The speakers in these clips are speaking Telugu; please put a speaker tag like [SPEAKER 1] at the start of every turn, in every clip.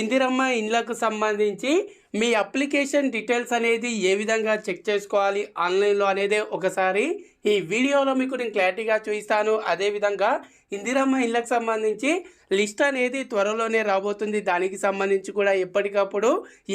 [SPEAKER 1] ఇందిరమ్మ ఇండ్లకు సంబంధించి మీ అప్లికేషన్ డీటెయిల్స్ అనేది ఏ విధంగా చెక్ చేసుకోవాలి ఆన్లైన్లో అనేది ఒకసారి ఈ వీడియోలో మీకు నేను క్లారిటీగా చూపిస్తాను. అదేవిధంగా ఇందిరమ్మ ఇళ్ళకు సంబంధించి లిస్ట్ అనేది త్వరలోనే రాబోతుంది. దానికి సంబంధించి కూడా ఎప్పటికప్పుడు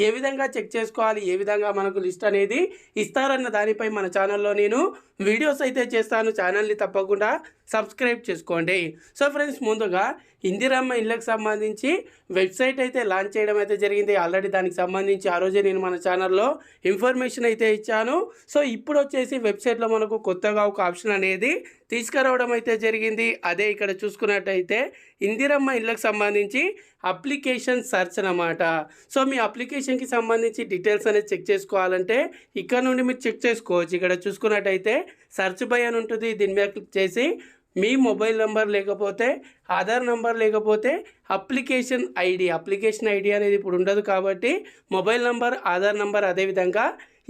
[SPEAKER 1] ఏ విధంగా చెక్ చేసుకోవాలి, ఏ విధంగా మనకు లిస్ట్ అనేది ఇస్తారన్న దానిపై మన ఛానల్లో నేను వీడియోస్ అయితే చేస్తాను. ఛానల్ని తప్పకుండా సబ్స్క్రైబ్ చేసుకోండి. సో ఫ్రెండ్స్, ముందుగా ఇందిరమ్మ ఇళ్ళకు సంబంధించి వెబ్సైట్ అయితే లాంచ్ చేయడం అయితే జరిగింది. ఆల్రెడీ దానికి సంబంధించి ఆ రోజే నేను మన ఛానల్లో ఇన్ఫర్మేషన్ అయితే ఇచ్చాను. సో ఇప్పుడు వచ్చేసి వెబ్సైట్లో మనకు కొత్తగా ఒక ఆప్షన్ అనేది తీసుకురావడం అయితే జరిగింది. అదే ఇక్కడ చూసుకున్నట్టయితే ఇందిరమ్మ ఇళ్ళకు సంబంధించి అప్లికేషన్ సెర్చ్ అన్నమాట. సో మీ అప్లికేషన్కి సంబంధించి డీటెయిల్స్ అనేది చెక్ చేసుకోవాలంటే ఇక్కడ నుండి మీరు చెక్ చేసుకోవచ్చు. ఇక్కడ చూసుకున్నట్టయితే సెర్చ్ బై అని ఉంటుంది. దీని మీద క్లిక్ చేసి మీ మొబైల్ నెంబర్ లేకపోతే ఆధార్ నెంబర్ లేకపోతే అప్లికేషన్ ఐడి అనేది ఇప్పుడు ఉండదు కాబట్టి మొబైల్ నెంబర్, ఆధార్ నెంబర్, అదేవిధంగా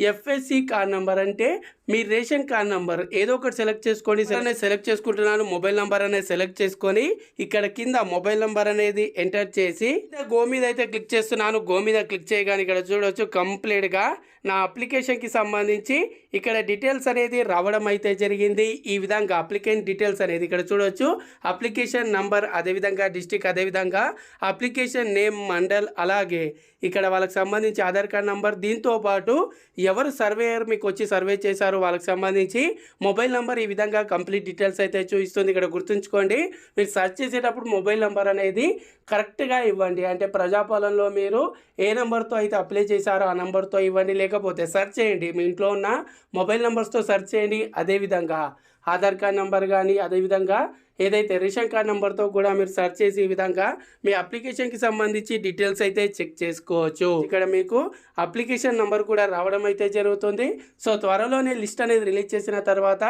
[SPEAKER 1] ఎఫ్ఎస్సి కార్డ్ నెంబర్ అంటే మీ రేషన్ కార్డ్ నెంబర్ ఏదో ఒకటి సెలెక్ట్ చేసుకోండి. సెలెక్ట్ చేసుకుంటున్నాను. మొబైల్ నెంబర్ అనేది సెలెక్ట్ చేసుకొని ఇక్కడ కింద మొబైల్ నెంబర్ అనేది ఎంటర్ చేసి గో మీద అయితే క్లిక్ చేస్తున్నాను. గో మీద క్లిక్ చేయగానే ఇక్కడ చూడవచ్చు కంప్లీట్గా నా అప్లికేషన్కి సంబంధించి ఇక్కడ డీటెయిల్స్ అనేది రావడం అయితే జరిగింది. ఈ విధంగా అప్లికేషన్ డీటెయిల్స్ అనేది ఇక్కడ చూడవచ్చు. అప్లికేషన్ నంబర్, అదేవిధంగా డిస్టిక్, అదేవిధంగా అప్లికేషన్ నేమ్, మండల్, అలాగే ఇక్కడ వాళ్ళకి సంబంధించి ఆధార్ కార్డ్ నంబర్, దీంతో పాటు ఎవరు సర్వేయర్ మీకు వచ్చి సర్వే చేశారు వాళ్ళకి సంబంధించి మొబైల్ నెంబర్, ఈ విధంగా కంప్లీట్ డీటెయిల్స్ అయితే చూపిస్తుంది. ఇక్కడ గుర్తుంచుకోండి, మీరు సెర్చ్ చేసేటప్పుడు మొబైల్ నెంబర్ అనేది కరెక్ట్గా ఇవ్వండి. అంటే ప్రజాపాలనలో మీరు ఏ నెంబర్తో అయితే అప్లై చేశారో ఆ నెంబర్తో ఇవ్వండి. లేకపోతే సెర్చ్ చేయండి, మీ ఇంట్లో ఉన్న మొబైల్ నెంబర్స్తో సెర్చ్ చేయండి. అదేవిధంగా ఆధార్ కార్డ్ నెంబర్ కానీ, అదేవిధంగా ఏదైతే రేషన్ కార్డ్ నెంబర్తో కూడా మీరు సెర్చ్ చేసి ఈ విధంగా మీ అప్లికేషన్కి సంబంధించి డీటెయిల్స్ అయితే చెక్ చేసుకోవచ్చు. ఇక్కడ మీకు అప్లికేషన్ నెంబర్ కూడా రావడం అయితే జరుగుతుంది. సో త్వరలోనే లిస్ట్ అనేది రిలీజ్ చేసిన తర్వాత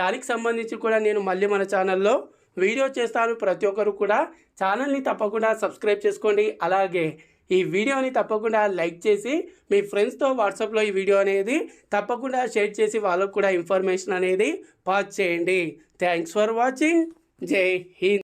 [SPEAKER 1] దానికి సంబంధించి కూడా నేను మళ్ళీ మన ఛానల్లో వీడియో చేస్తాను. ప్రతి ఒక్కరు కూడా ఛానల్ని తప్పకుండా సబ్స్క్రైబ్ చేసుకోండి. అలాగే ఈ వీడియోని తప్పకుండా లైక్ చేసి మీ ఫ్రెండ్స్తో వాట్సాప్లో ఈ వీడియో అనేది తప్పకుండా షేర్ చేసి వాళ్ళకు కూడా ఇన్ఫర్మేషన్ అనేది పాస్ చేయండి. Thanks for watching. జై హింద్.